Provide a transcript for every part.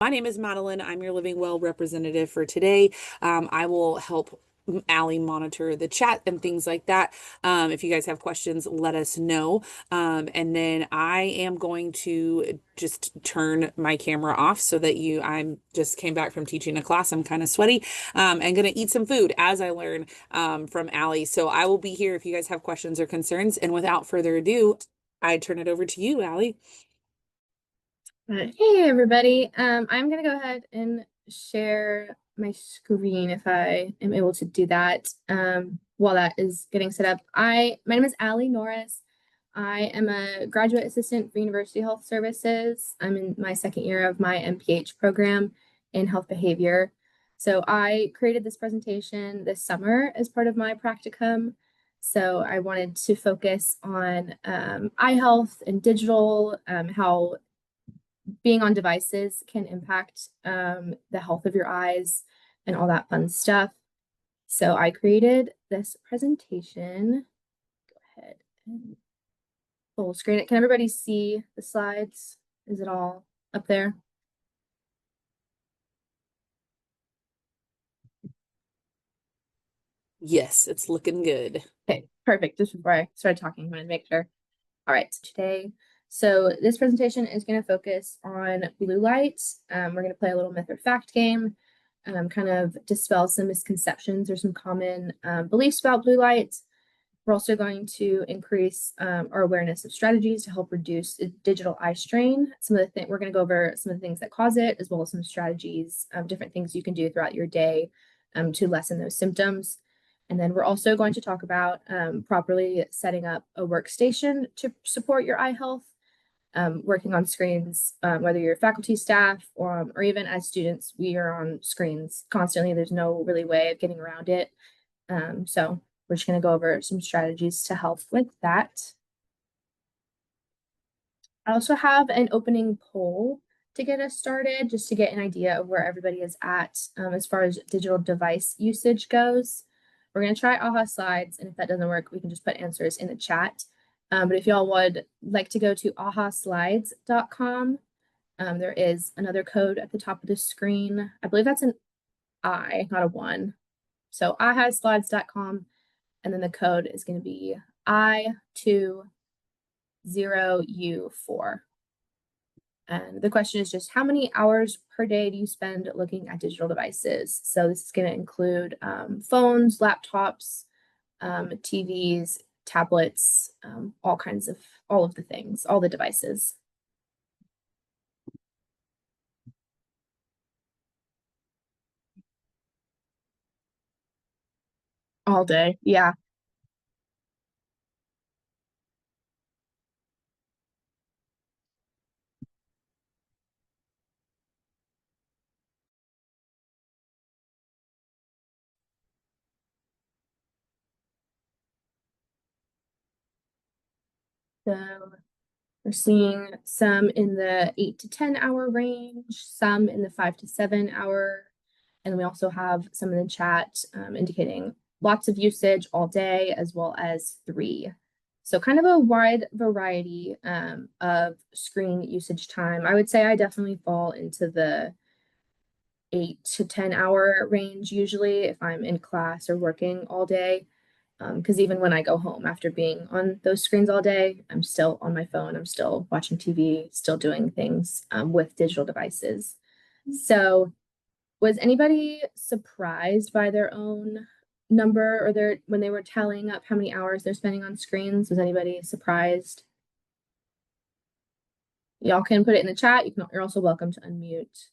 My name is Madeline. I'm your Living Well representative for today. I will help Ally monitor the chat and things like that. If you guys have questions, let us know. And then I am going to just turn my camera off so that I'm just came back from teaching a class. I'm kind of sweaty. And going to eat some food as I learn from Ally. So I will be here if you guys have questions or concerns. And without further ado, I turn it over to you, Ally. Hey everybody, I'm gonna go ahead and share my screen if I am able to do that while that is getting set up. My name is Ally Norris. I am a graduate assistant for University Health Services. I'm in my second year of my MPH program in health behavior. So I created this presentation this summer as part of my practicum. So I wanted to focus on eye health and digital, how being on devices can impact the health of your eyes and all that fun stuff. So I created this presentation. Go ahead and full screen it. Can everybody see the slides? Is it all up there? Yes, it's looking good. Okay, perfect. Just before I started talking, I wanted to make sure. All right, so this presentation is going to focus on blue light. We're going to play a little myth or fact game, kind of dispel some misconceptions or some common beliefs about blue light. We're also going to increase our awareness of strategies to help reduce digital eye strain. We're going to go over some of the things that cause it, as well as some strategies, different things you can do throughout your day to lessen those symptoms. And then we're also going to talk about properly setting up a workstation to support your eye health, working on screens, whether you're faculty, staff, or even as students, we are on screens constantly. There's no really way of getting around it. So we're just going to go over some strategies to help with that. I also have an opening poll to get us started, just to get an idea of where everybody is at as far as digital device usage goes. We're going to try AHA slides, and if that doesn't work, we can just put answers in the chat. But if y'all would like to go to ahaslides.com, there is another code at the top of the screen. I believe that's an I, not a 1. So ahaslides.com, and then the code is going to be I20U4. And the question is just how many hours per day do you spend looking at digital devices? So this is going to include phones, laptops, TVs, tablets, all of the things, all the devices. All day, yeah. So we're seeing some in the 8 to 10 hour range, some in the 5 to 7 hour. And we also have some in the chat indicating lots of usage all day, as well as 3. So kind of a wide variety of screen usage time. I would say I definitely fall into the 8 to 10 hour range usually if I'm in class or working all day. Because even when I go home after being on those screens all day, I'm still on my phone, I'm still watching TV, still doing things with digital devices. So was anybody surprised by their own number or when they were tallying up how many hours they're spending on screens? Was anybody surprised? Y'all can put it in the chat. You're also welcome to unmute.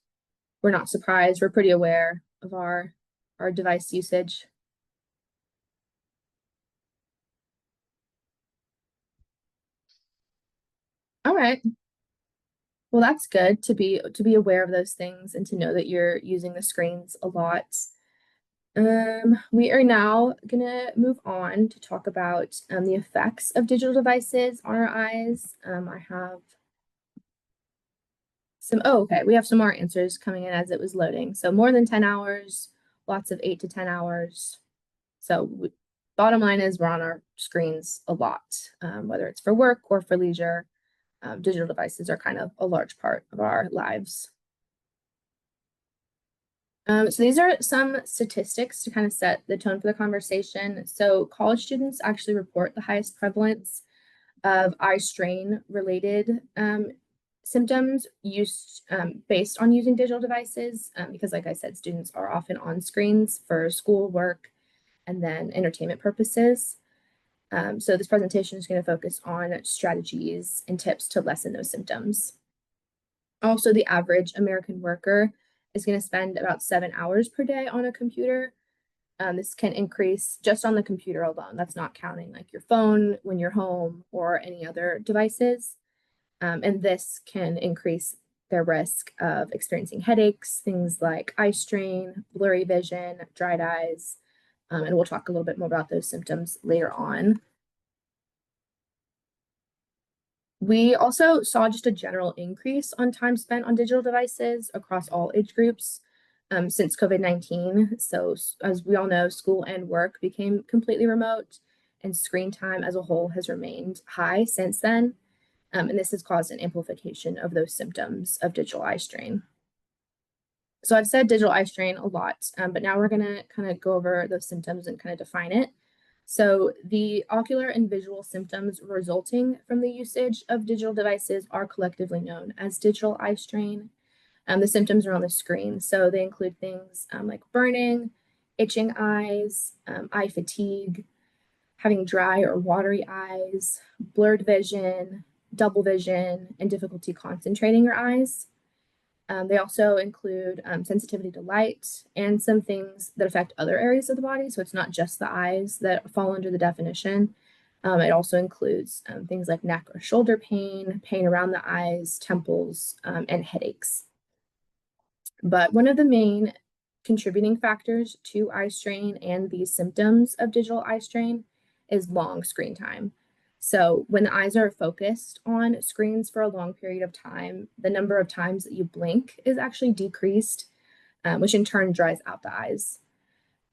We're not surprised. We're pretty aware of our device usage. All right. Well, that's good to be aware of those things and to know that you're using the screens a lot. We are now gonna move on to talk about the effects of digital devices on our eyes. I have okay, we have some more answers coming in as it was loading. So more than 10 hours, lots of 8 to 10 hours. So bottom line is we're on our screens a lot, whether it's for work or for leisure. Digital devices are kind of a large part of our lives. So these are some statistics to kind of set the tone for the conversation. So college students actually report the highest prevalence of eye strain related symptoms used based on using digital devices because like I said, students are often on screens for school work and then entertainment purposes. So this presentation is going to focus on strategies and tips to lessen those symptoms. Also, the average American worker is going to spend about 7 hours per day on a computer. This can increase just on the computer alone. That's not counting like your phone when you're home or any other devices. And this can increase their risk of experiencing headaches, things like eye strain, blurry vision, dried eyes. And we'll talk a little bit more about those symptoms later on. We also saw just a general increase on time spent on digital devices across all age groups since COVID-19. So, as we all know, school and work became completely remote, and screen time as a whole has remained high since then. And this has caused an amplification of those symptoms of digital eye strain. So, I've said digital eye strain a lot, but now we're going to kind of go over those symptoms and kind of define it. So the ocular and visual symptoms resulting from the usage of digital devices are collectively known as digital eye strain. The symptoms are on the screen. So they include things like burning, itching eyes, eye fatigue, having dry or watery eyes, blurred vision, double vision, and difficulty concentrating your eyes. They also include sensitivity to light and some things that affect other areas of the body. So it's not just the eyes that fall under the definition. It also includes things like neck or shoulder pain, pain around the eyes, temples, and headaches. But one of the main contributing factors to eye strain and these symptoms of digital eye strain is long screen time. So, when the eyes are focused on screens for a long period of time, the number of times that you blink is actually decreased, which in turn dries out the eyes.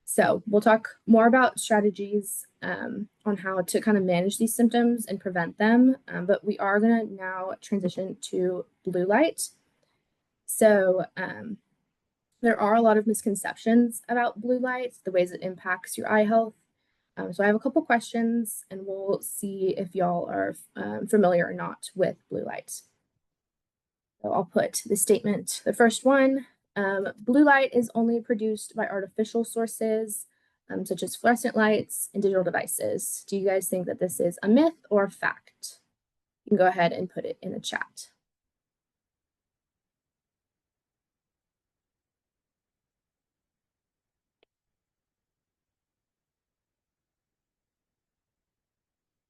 So, we'll talk more about strategies on how to kind of manage these symptoms and prevent them. But we are going to now transition to blue light. So, there are a lot of misconceptions about blue light, the ways it impacts your eye health. So I have a couple questions and we'll see if y'all are familiar or not with blue light. So I'll put the statement, the first one, blue light is only produced by artificial sources, such as fluorescent lights and digital devices. Do you guys think that this is a myth or a fact? You can go ahead and put it in the chat.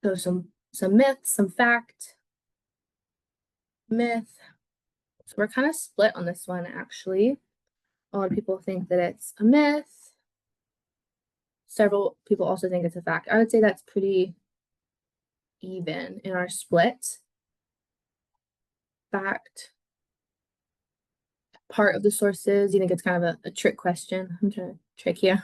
So some myth, some fact, myth. So we're kind of split on this one, actually. A lot of people think that it's a myth. Several people also think it's a fact. I would say that's pretty even in our split. Fact. Part of the sources, you think it's kind of a trick question. I'm trying to trick you.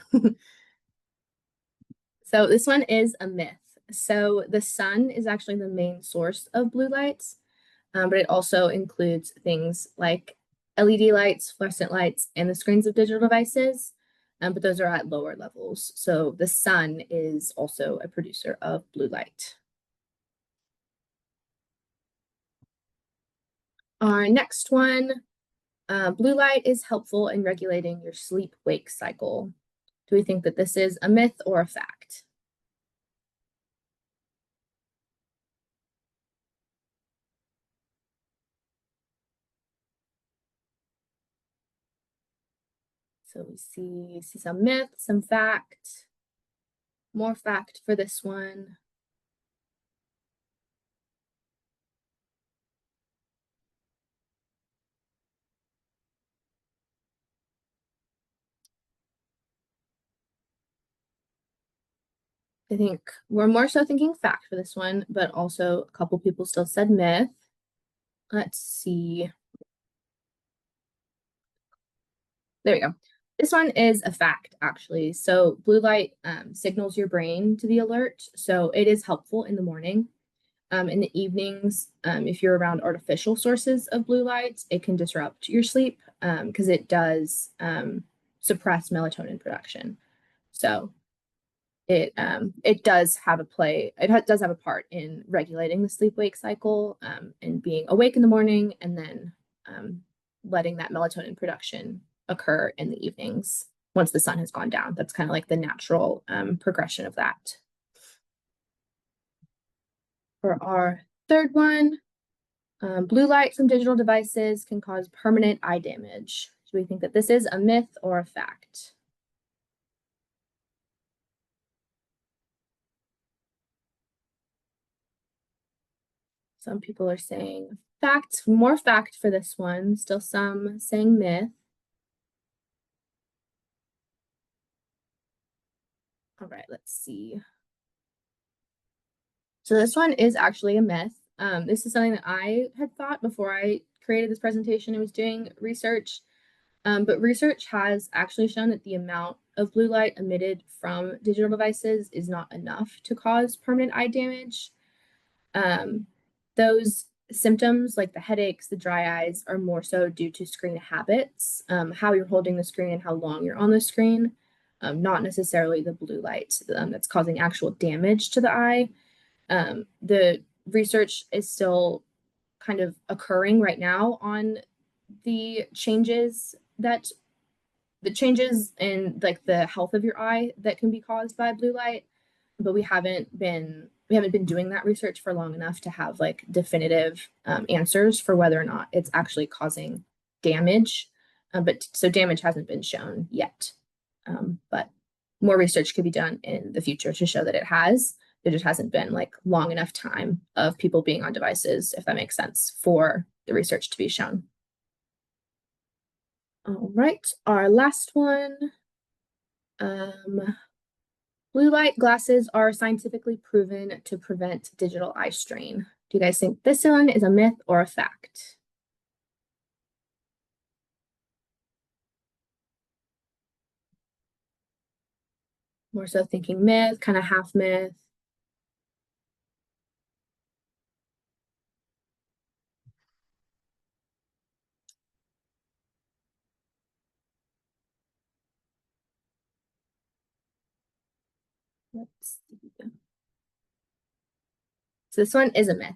So this one is a myth. So the sun is actually the main source of blue lights, but it also includes things like LED lights, fluorescent lights, and the screens of digital devices. But those are at lower levels. So the sun is also a producer of blue light. Our next one, blue light is helpful in regulating your sleep-wake cycle. Do we think that this is a myth or a fact? So we see some myth, some fact, more fact for this one. I think we're more so thinking fact for this one, but also a couple people still said myth. Let's see. There we go. This one is a fact, actually. So blue light signals your brain to be alert. So it is helpful in the morning. In the evenings, if you're around artificial sources of blue light, it can disrupt your sleep because it does suppress melatonin production. So it does have a play. Does have a part in regulating the sleep-wake cycle, and being awake in the morning, and then letting that melatonin production occur in the evenings once the sun has gone down. That's kind of like the natural progression of that. For our third one, blue light from digital devices can cause permanent eye damage. Do we think that this is a myth or a fact? Some people are saying fact, more fact for this one. Still some saying myth. All right, let's see. So this one is actually a myth. This is something that I had thought before I created this presentation and was doing research. But research has actually shown that the amount of blue light emitted from digital devices is not enough to cause permanent eye damage. Those symptoms like the headaches, the dry eyes are more so due to screen habits, how you're holding the screen and how long you're on the screen, not necessarily the blue light that's causing actual damage to the eye. The research is still kind of occurring right now on the changes in like the health of your eye that can be caused by blue light, but we haven't been doing that research for long enough to have like definitive answers for whether or not it's actually causing damage. But so damage hasn't been shown yet. But more research could be done in the future to show that it has. There just hasn't been like long enough time of people being on devices, if that makes sense, for the research to be shown. All right, our last one. Blue light glasses are scientifically proven to prevent digital eye strain. Do you guys think this one is a myth or a fact? More so thinking myth, kind of half myth. Let's see. So this one is a myth.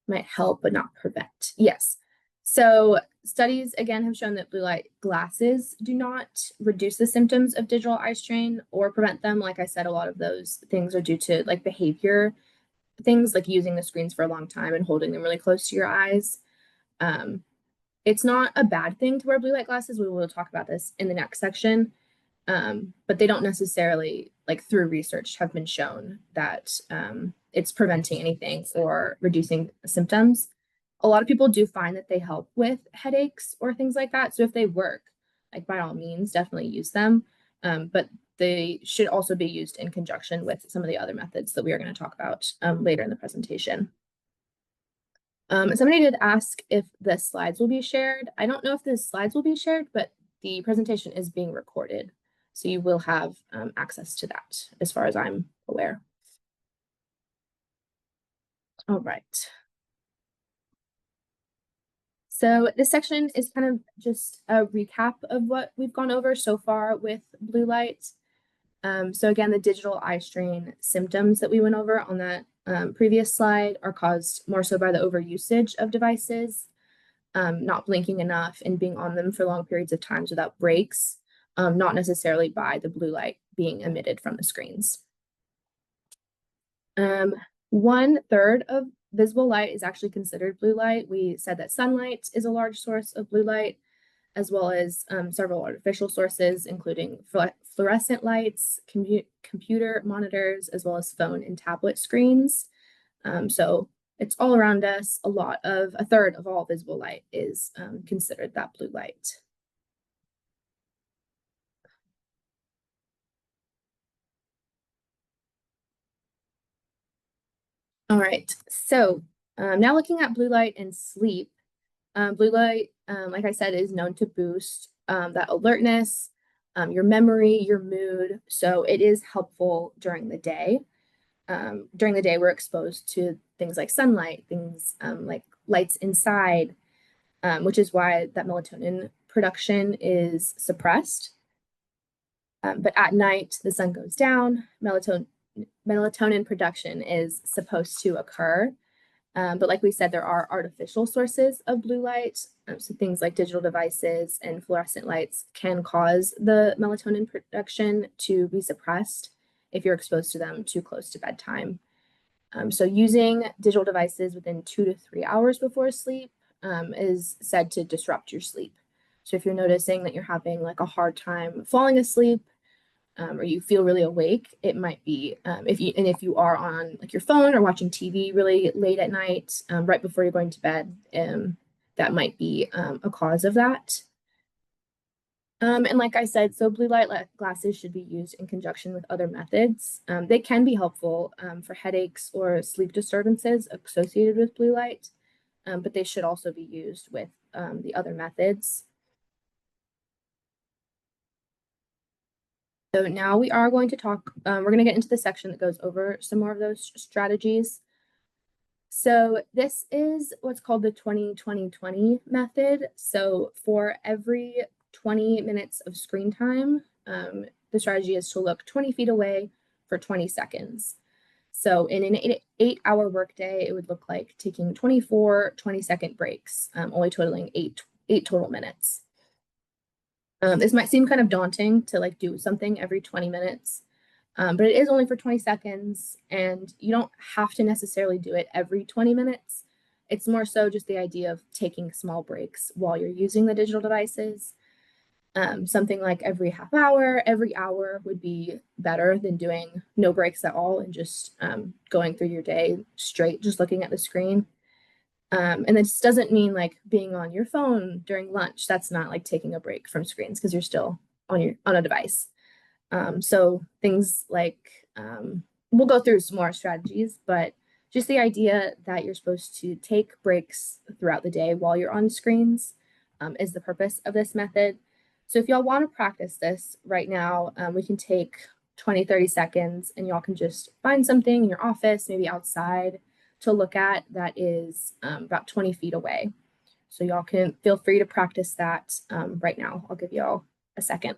Might help but not prevent. Yes. So studies again have shown that blue light glasses do not reduce the symptoms of digital eye strain or prevent them. Like I said, a lot of those things are due to like behavior things, like using the screens for a long time and holding them really close to your eyes. It's not a bad thing to wear blue light glasses. We will talk about this in the next section. But they don't necessarily, like through research, have been shown that it's preventing anything or reducing symptoms. A lot of people do find that they help with headaches or things like that. So if they work, like by all means, definitely use them. But they should also be used in conjunction with some of the other methods that we are going to talk about later in the presentation. Somebody did ask if the slides will be shared. I don't know if the slides will be shared, but the presentation is being recorded. So you will have access to that as far as I'm aware. All right. So this section is kind of just a recap of what we've gone over so far with blue light. So again, the digital eye strain symptoms that we went over on that previous slide are caused more so by the overusage of devices, not blinking enough and being on them for long periods of times without breaks, not necessarily by the blue light being emitted from the screens. 1/3 of visible light is actually considered blue light. We said that sunlight is a large source of blue light, as well as several artificial sources, including fluorescent lights, computer monitors, as well as phone and tablet screens. So it's all around us. A third of all visible light is considered that blue light. All right, so now looking at blue light and sleep. Blue light, like I said, is known to boost that alertness, your memory, your mood. So it is helpful during the day. During the day, we're exposed to things like sunlight, things like lights inside, which is why that melatonin production is suppressed. But at night, the sun goes down, melatonin production is supposed to occur. But like we said, there are artificial sources of blue light. So things like digital devices and fluorescent lights can cause the melatonin production to be suppressed if you're exposed to them too close to bedtime. So using digital devices within 2 to 3 hours before sleep is said to disrupt your sleep. So if you're noticing that you're having like a hard time falling asleep, or you feel really awake, it might be if you are on like your phone or watching TV really late at night, right before you're going to bed, that might be a cause of that. And like I said, so blue light glasses should be used in conjunction with other methods. They can be helpful for headaches or sleep disturbances associated with blue light, but they should also be used with the other methods. So now we are going to talk, we're going to get into the section that goes over some more of those strategies. So this is what's called the 20-20-20 method. So for every 20 minutes of screen time, the strategy is to look 20 feet away for 20 seconds. So in an 8-hour workday, it would look like taking 24 20-second breaks, only totaling eight total minutes. This might seem kind of daunting to like do something every 20 minutes, but it is only for 20 seconds, and you don't have to necessarily do it every 20 minutes. It's more so just the idea of taking small breaks while you're using the digital devices. Something like every half hour, every hour would be better than doing no breaks at all and just going through your day straight, just looking at the screen. And this doesn't mean like being on your phone during lunch. That's not like taking a break from screens because you're still on a device. So things like we'll go through some more strategies, but just the idea that you're supposed to take breaks throughout the day while you're on screens is the purpose of this method. So if y'all want to practice this right now, we can take 20-30 seconds and y'all can just find something in your office, maybe outside, to look at that is about 20 feet away. So y'all can feel free to practice that right now. I'll give y'all a second.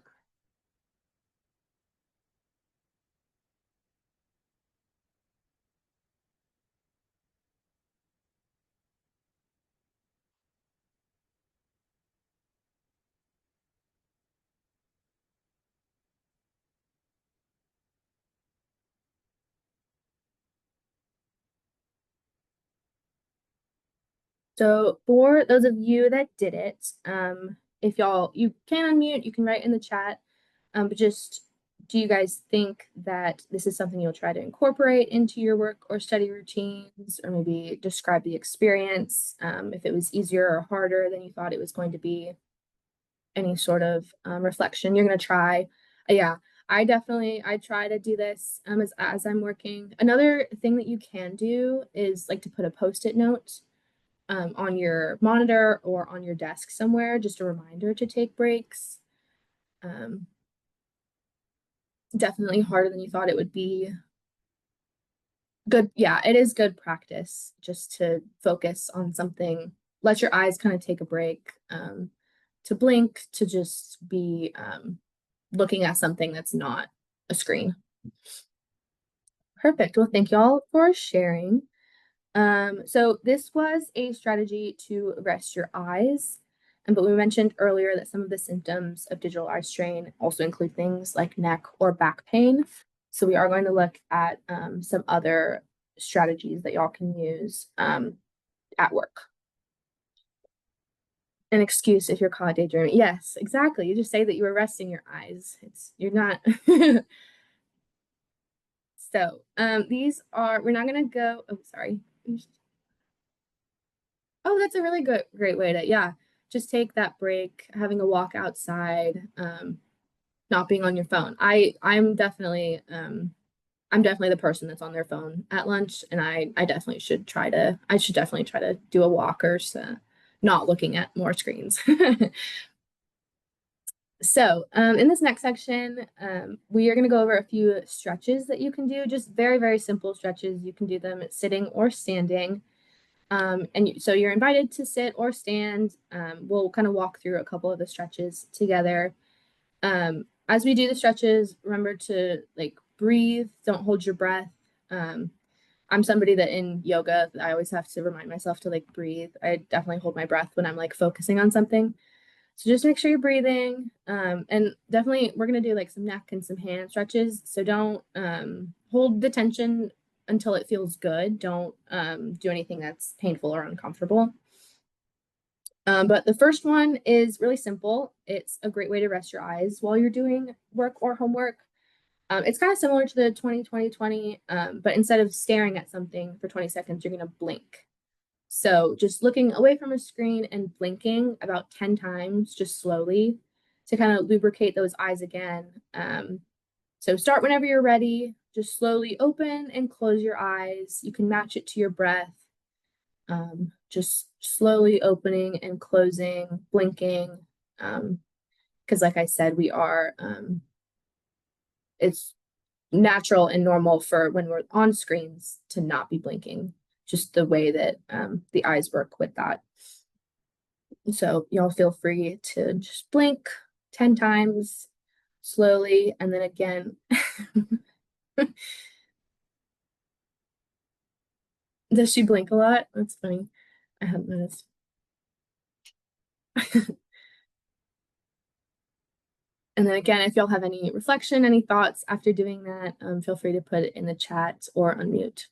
So for those of you that did it, if you can unmute, you can write in the chat, but just do you guys think that this is something you'll try to incorporate into your work or study routines, or maybe describe the experience, if it was easier or harder than you thought it was going to be? Any sort of reflection you're going to try. Yeah, I try to do this as I'm working. Another thing that you can do is like to put a post-it note on your monitor or on your desk somewhere, just a reminder to take breaks. Definitely harder than you thought it would be. Good. Yeah, it is good practice just to focus on something. Let your eyes kind of take a break, to blink, to just be looking at something that's not a screen. Perfect. Well, thank y'all for sharing. So this was a strategy to rest your eyes. But we mentioned earlier that some of the symptoms of digital eye strain also include things like neck or back pain. So we are going to look at some other strategies that y'all can use at work. An excuse if you're caught daydreaming. Yes, exactly. You just say that you were resting your eyes. You're not. So we're not gonna go, oh, sorry. Oh, that's a really great way to, yeah, just take that break, having a walk outside, not being on your phone. I'm definitely the person that's on their phone at lunch, and I should definitely try to do a walk or not looking at more screens. So in this next section, we are going to go over a few stretches that you can do, just very, very simple stretches. You can do them sitting or standing. So you're invited to sit or stand. We'll kind of walk through a couple of the stretches together. As we do the stretches, remember to like breathe, don't hold your breath. Um, I'm somebody that in yoga, I always have to remind myself to like breathe. I definitely hold my breath when I'm like focusing on something. So just make sure you're breathing. And definitely we're gonna do like some neck and some hand stretches. So don't hold the tension until it feels good. Don't do anything that's painful or uncomfortable. But the first one is really simple. It's a great way to rest your eyes while you're doing work or homework. It's kind of similar to the 20-20-20, but instead of staring at something for 20 seconds, you're going to blink. So just looking away from a screen and blinking about 10 times, just slowly to kind of lubricate those eyes again. So start whenever you're ready. Just slowly open and close your eyes. You can match it to your breath. Just slowly opening and closing, blinking. Because like I said, it's natural and normal for when we're on screens to not be blinking, just the way that the eyes work with that. So y'all feel free to just blink 10 times slowly. And then again, does she blink a lot? That's funny. I hadn't noticed. And then again, if y'all have any reflection, any thoughts after doing that, feel free to put it in the chat or unmute.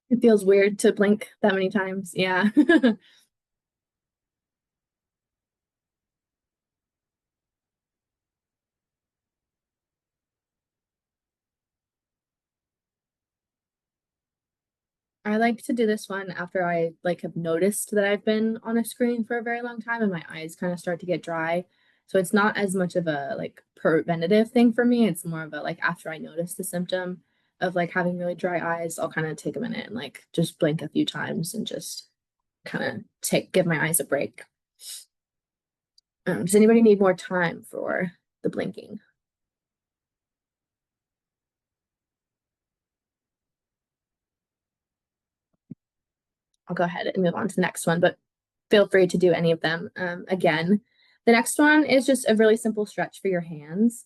It feels weird to blink that many times. Yeah. I like to do this one after I like have noticed that I've been on a screen for a very long time and my eyes kind of start to get dry. So it's not as much of a like preventative thing for me. It's more of a like after I notice the symptom of like having really dry eyes, I'll kind of take a minute and like just blink a few times and just kind of give my eyes a break. Does anybody need more time for the blinking? I'll go ahead and move on to the next one, but feel free to do any of them again. The next one is just a really simple stretch for your hands.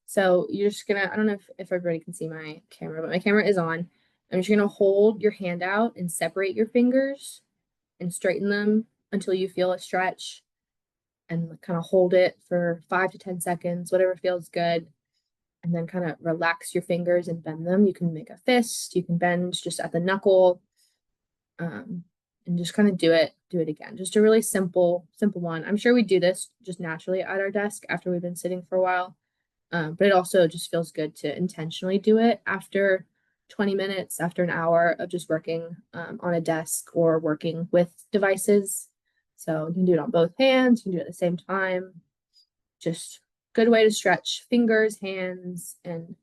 So you're just gonna, I don't know if everybody can see my camera, but my camera is on. I'm just gonna hold your hand out and separate your fingers and straighten them until you feel a stretch and kind of hold it for 5 to 10 seconds, whatever feels good. And then kind of relax your fingers and bend them. You can make a fist, you can bend just at the knuckle, um, and just kind of do it again. Just a really simple one. I'm sure we do this just naturally at our desk after we've been sitting for a while. But it also just feels good to intentionally do it after 20 minutes, after an hour of just working on a desk or working with devices. So you can do it on both hands, you can do it at the same time. Just good way to stretch fingers, hands, and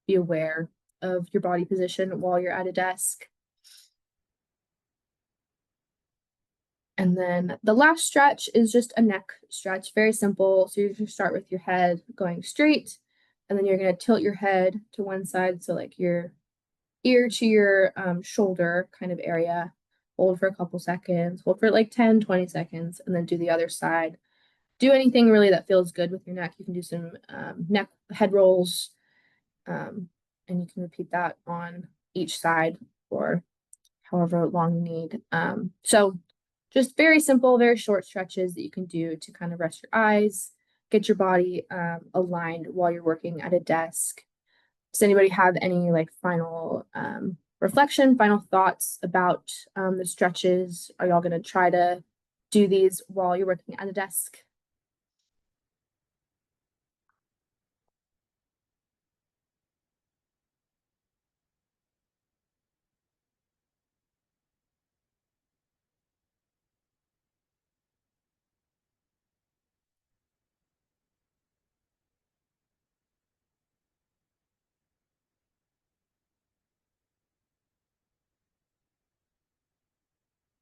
be aware of your body position while you're at a desk. And then the last stretch is just a neck stretch, very simple. So you just start with your head going straight, and then you're going to tilt your head to one side. So, like your ear to your shoulder kind of area. Hold for a couple seconds, hold for like 10, 20 seconds, and then do the other side. Do anything really that feels good with your neck. You can do some neck head rolls, and you can repeat that on each side for however long you need. So just very simple, very short stretches that you can do to kind of rest your eyes, get your body aligned while you're working at a desk. Does anybody have any like final reflection, final thoughts about the stretches? Are y'all going to try to do these while you're working at a desk?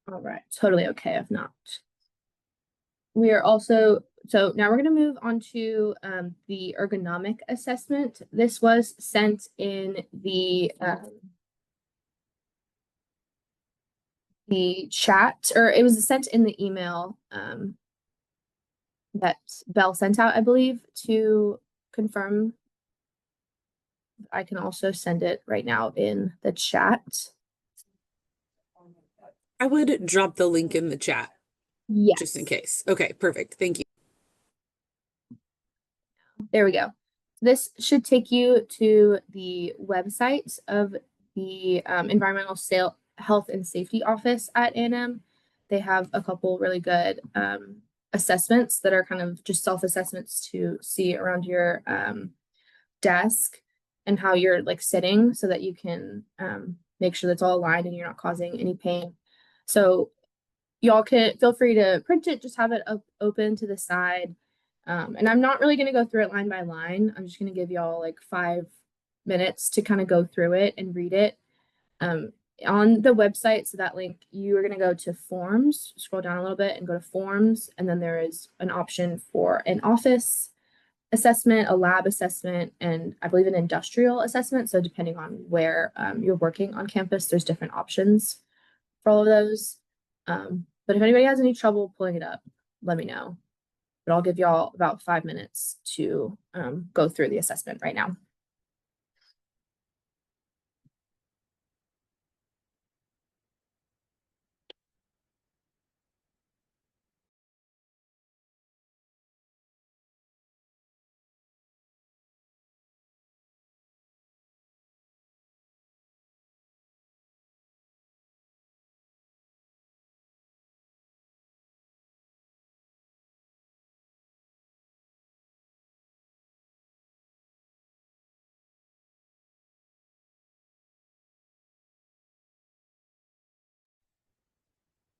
All right, totally okay if not. We are also, so now we're going to move on to the ergonomic assessment. This was sent in the chat, or it was sent in the email that Belle sent out, I believe, to confirm. I can also send it right now in the chat. I would drop the link in the chat just in Yes. case. Okay, perfect. Thank you. There we go. This should take you to the website of the Environmental Health and Safety Office at A&M. They have a couple really good assessments that are kind of just self-assessments to see around your desk and how you're like sitting so that you can make sure that's all aligned and you're not causing any pain. So y'all can feel free to print it, just have it up open to the side. And I'm not really going to go through it line by line. I'm just going to give y'all like 5 minutes to kind of go through it and read it. On the website, so that link, you are going to go to forms, scroll down a little bit and go to forms. And then there is an option for an office assessment, a lab assessment, and I believe an industrial assessment. So depending on where you're working on campus, there's different options for all of those. But if anybody has any trouble pulling it up, let me know. But I'll give y'all about 5 minutes to go through the assessment right now.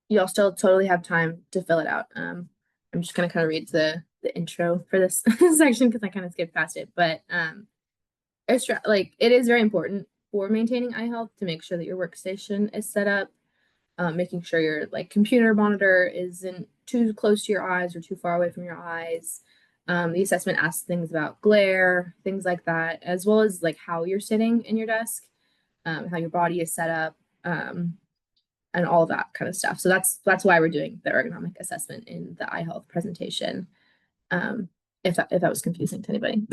Y'all still totally have time to fill it out. I'm just gonna kind of read the intro for this section because I kind of skipped past it. But it's like it is very important for maintaining eye health to make sure that your workstation is set up, making sure your like computer monitor isn't too close to your eyes or too far away from your eyes. The assessment asks things about glare, things like that, as well as like how you're sitting in your desk, how your body is set up, and all of that kind of stuff. So that's why we're doing the ergonomic assessment in the eye health presentation. If that was confusing to anybody.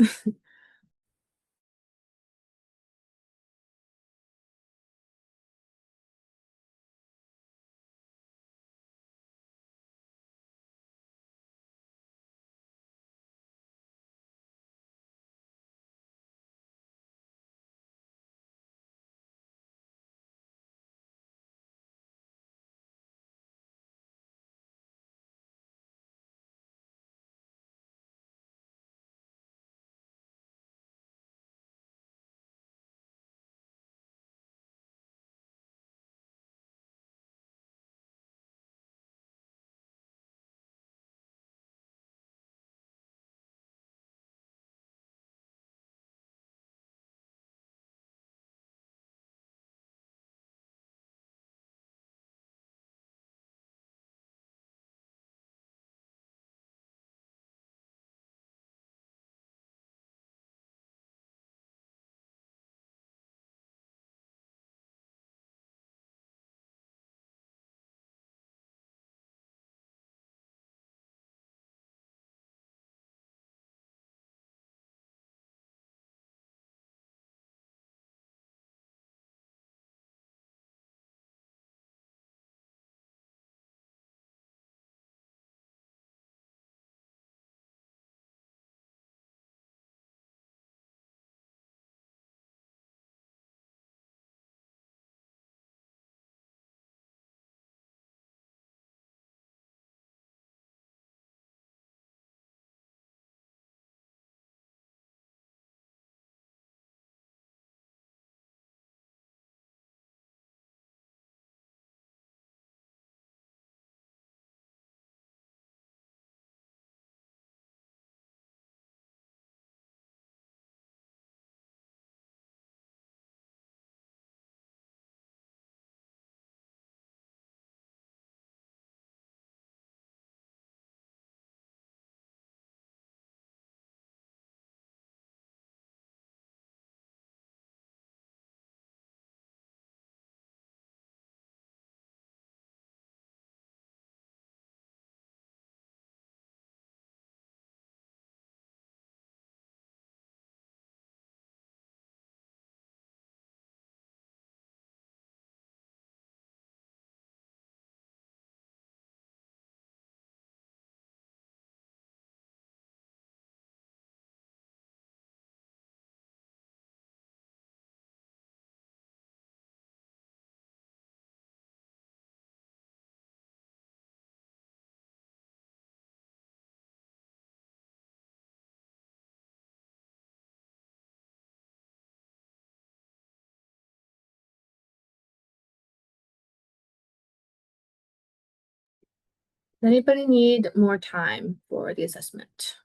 Anybody need more time for the assessment?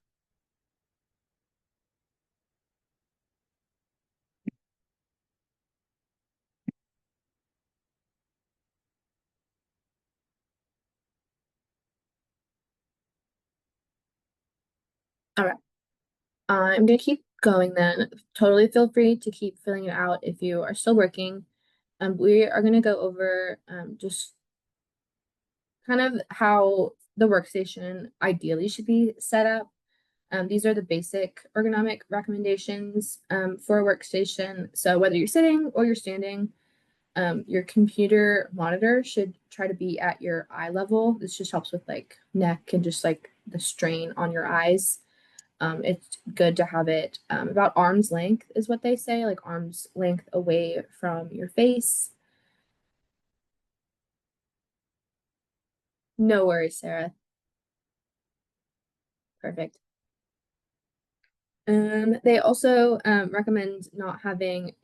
All right. I'm gonna keep going then. Totally feel free to keep filling it out if you are still working. We are gonna go over just kind of how the workstation ideally should be set up. These are the basic ergonomic recommendations for a workstation. So whether you're sitting or you're standing, your computer monitor should try to be at your eye level. This just helps with like neck and just like the strain on your eyes. It's good to have it about arm's length is what they say, like arm's length away from your face. No worries, Sarah. Perfect. They also recommend not having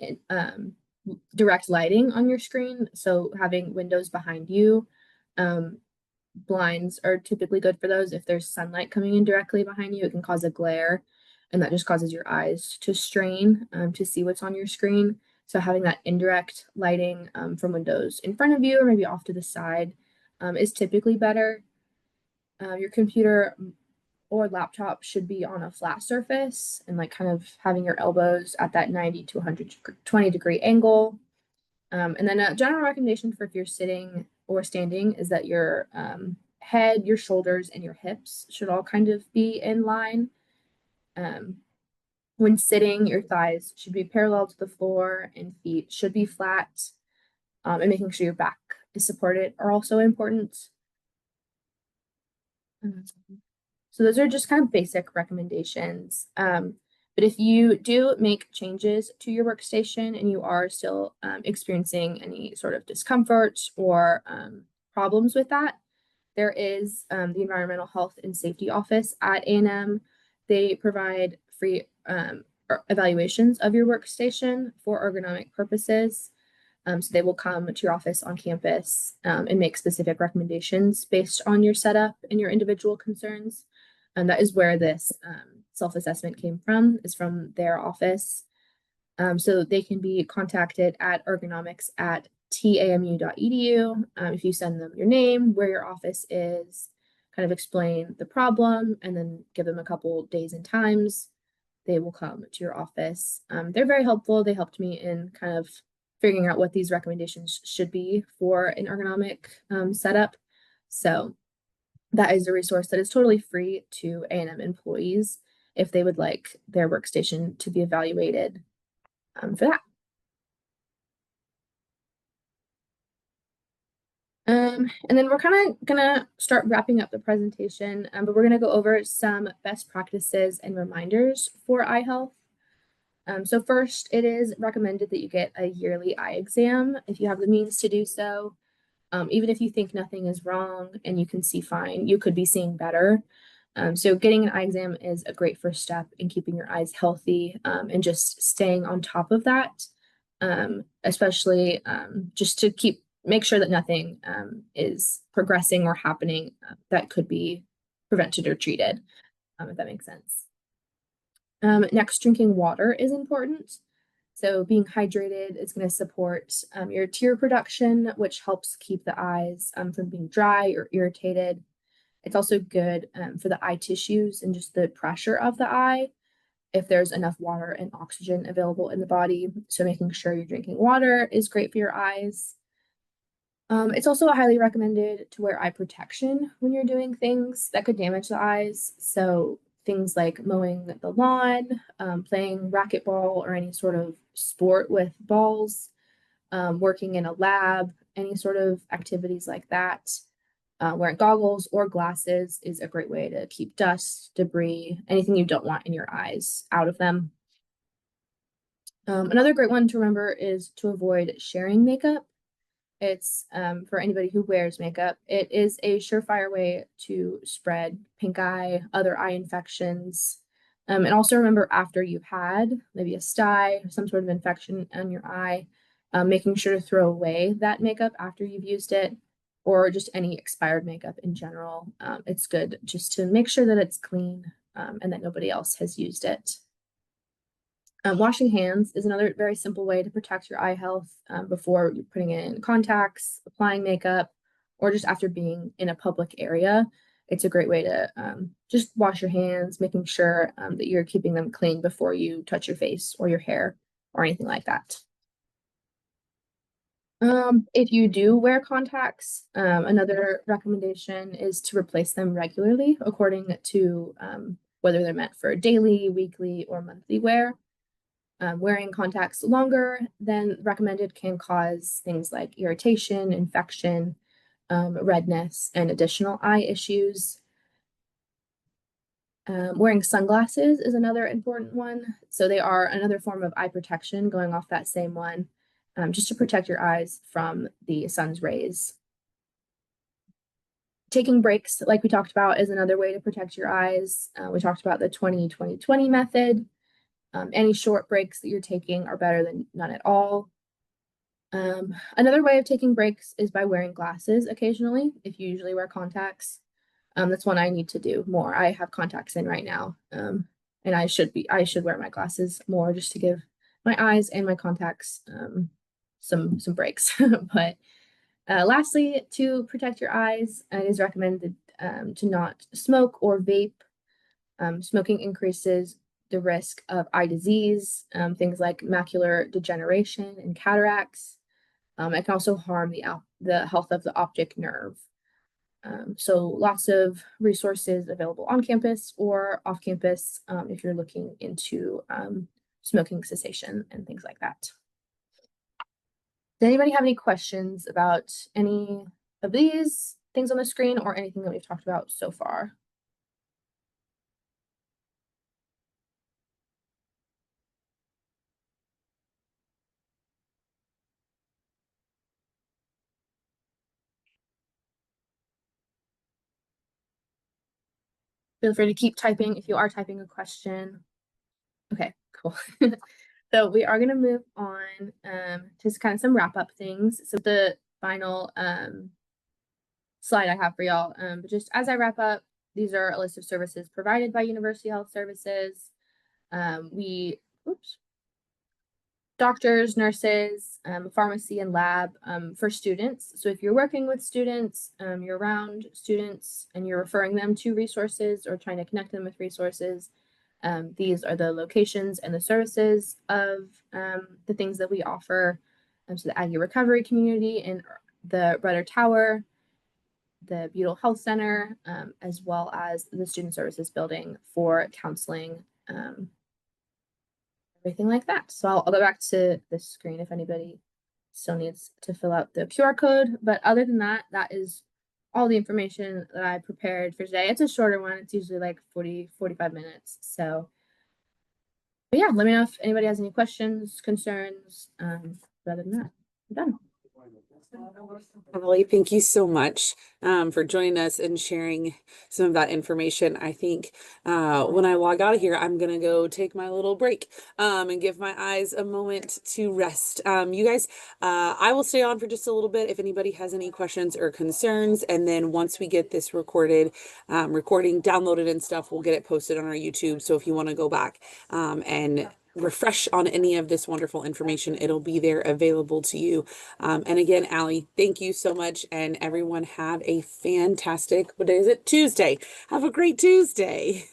direct lighting on your screen, so having windows behind you. Um, Blinds are typically good for those. If there's sunlight coming in directly behind you, it can cause a glare, and that just causes your eyes to strain to see what's on your screen. So having that indirect lighting from windows in front of you or maybe off to the side is typically better. Your computer or laptop should be on a flat surface and like kind of having your elbows at that 90 to 120-degree angle. And then a general recommendation for if you're sitting or standing is that your head, your shoulders, and your hips should all kind of be in line. Um, when sitting, your thighs should be parallel to the floor and feet should be flat. And making sure your back is supported are also important. So those are just kind of basic recommendations. But if you do make changes to your workstation and you are still experiencing any sort of discomfort or problems with that, there is the Environmental Health and Safety Office at A&M. They provide free evaluations of your workstation for ergonomic purposes. So they will come to your office on campus and make specific recommendations based on your setup and your individual concerns. And that is where this self-assessment came from, is from their office. So they can be contacted at ergonomics@tamu.edu. If you send them your name, where your office is, kind of explain the problem, and then give them a couple days and times, they will come to your office. They're very helpful. They helped me in kind of figuring out what these recommendations should be for an ergonomic setup. So that is a resource that is totally free to A&M employees if they would like their workstation to be evaluated for that. And then we're kind of gonna start wrapping up the presentation, but we're gonna go over some best practices and reminders for eye health. So first, it is recommended that you get a yearly eye exam if you have the means to do so. Even if you think nothing is wrong and you can see fine, you could be seeing better. So getting an eye exam is a great first step in keeping your eyes healthy and just staying on top of that, especially just to make sure that nothing is progressing or happening that could be prevented or treated, if that makes sense. Next, drinking water is important. So being hydrated is going to support your tear production, which helps keep the eyes from being dry or irritated. It's also good for the eye tissues and just the pressure of the eye if there's enough water and oxygen available in the body. So making sure you're drinking water is great for your eyes. It's also highly recommended to wear eye protection when you're doing things that could damage the eyes. So things like mowing the lawn, playing racquetball or any sort of sport with balls, working in a lab, any sort of activities like that. Wearing goggles or glasses is a great way to keep dust, debris, anything you don't want in your eyes out of them. Another great one to remember is to avoid sharing makeup. It's for anybody who wears makeup. It is a surefire way to spread pink eye, other eye infections. And also remember after you've had maybe a sty, some sort of infection on your eye, making sure to throw away that makeup after you've used it. or just any expired makeup in general. It's good just to make sure that it's clean and that nobody else has used it. Washing hands is another very simple way to protect your eye health before you're putting in contacts, applying makeup, or just after being in a public area. It's a great way to just wash your hands, making sure that you're keeping them clean before you touch your face or your hair or anything like that. If you do wear contacts, another recommendation is to replace them regularly according to whether they're meant for daily, weekly, or monthly wear. Wearing contacts longer than recommended can cause things like irritation, infection, redness, and additional eye issues. Wearing sunglasses is another important one. So they are another form of eye protection going off that same one, just to protect your eyes from the sun's rays. Taking breaks, like we talked about, is another way to protect your eyes. We talked about the 20-20-20 method. Any short breaks that you're taking are better than none at all. Another way of taking breaks is by wearing glasses occasionally, if you usually wear contacts. That's one I need to do more. I have contacts in right now, and I should wear my glasses more just to give my eyes and my contacts some breaks. But lastly, to protect your eyes, it is recommended to not smoke or vape. Smoking increases the risk of eye disease, things like macular degeneration and cataracts. It can also harm the health of the optic nerve. So lots of resources available on campus or off campus if you're looking into smoking cessation and things like that. Does anybody have any questions about any of these things on the screen or anything that we've talked about so far? Feel free to keep typing if you are typing a question. Okay, cool. So we are going to move on to kind of some wrap up things. So the final slide I have for y'all, but just as I wrap up, these are a list of services provided by University Health Services. Doctors, nurses, pharmacy, and lab for students. So if you're working with students, you're around students, and you're referring them to resources or trying to connect them with resources, these are the locations and the services of the things that we offer. So the Aggie Recovery Community in the Rudder Tower, the Butyl Health Center, as well as the Student Services Building for counseling, everything like that. So I'll go back to this screen if anybody still needs to fill out the QR code. But other than that, that is all the information that I prepared for today. It's a shorter one. It's usually like 40-45 minutes. So but yeah, let me know if anybody has any questions, concerns. Other than that, I'm done. Ally, thank you so much for joining us and sharing some of that information. I think when I log out of here, I'm going to go take my little break and give my eyes a moment to rest. You guys, I will stay on for just a little bit if anybody has any questions or concerns. And then once we get this recording downloaded and stuff, we'll get it posted on our YouTube. So if you want to go back and refresh on any of this wonderful information, it'll be there available to you. And again, Ally, thank you so much. And everyone have a fantastic, what day is it? Tuesday. Have a great Tuesday.